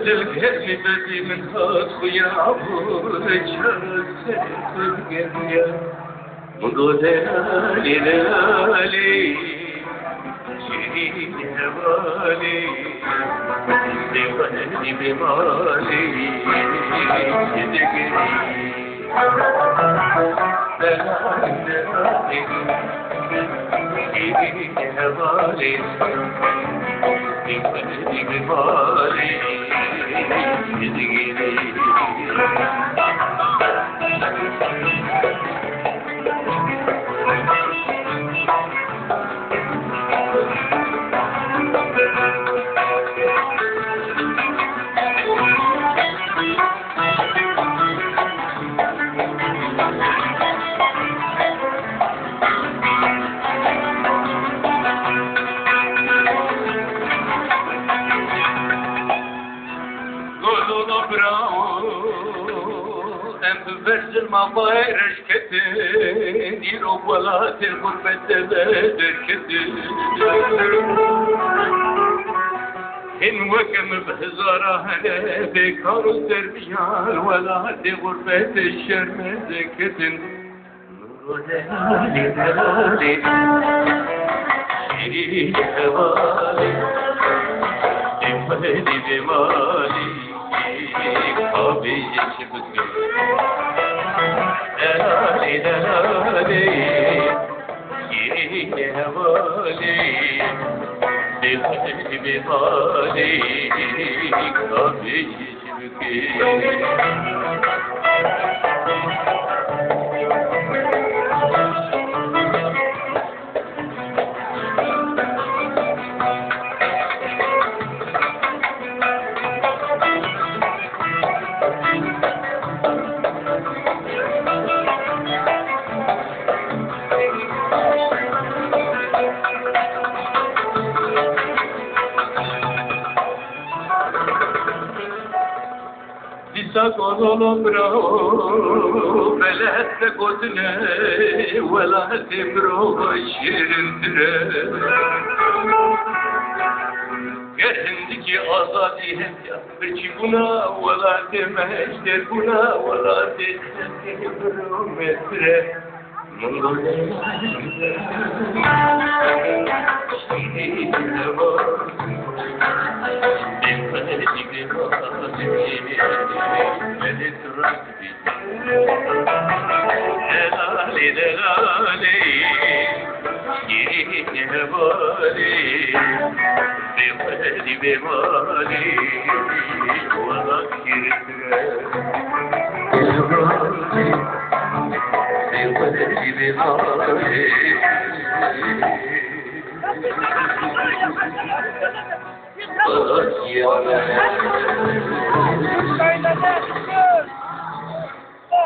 القلب بدي من هات خويا عبورك شاسك يا مقود لالي لالي شيرين هوالي ديواني بمالي يدقني دلالي شيرين هوالي ديواني بمالي يدقني برزل ما بايرش كتن يروب ولا تغربت بدر كتن إن وكم بهزارة هلا بكار التربيال ولا تغربت الشرمز كتن دلالي دلالي شيرين هوالي دمالي دمالي قابي شبكي دلالي دلالي شيرين هوالي دمالي دمالي قابي شبكي ساقولون برو بلاد قدنا ولا تمرو شيرندره عندك آزادی هم برچی بنا ولا تمشتر بنا ولا تمشتر متره من دلالي دلالي شيرين هوالي بمالي بمالي ولا كرتنا بمالي بمالي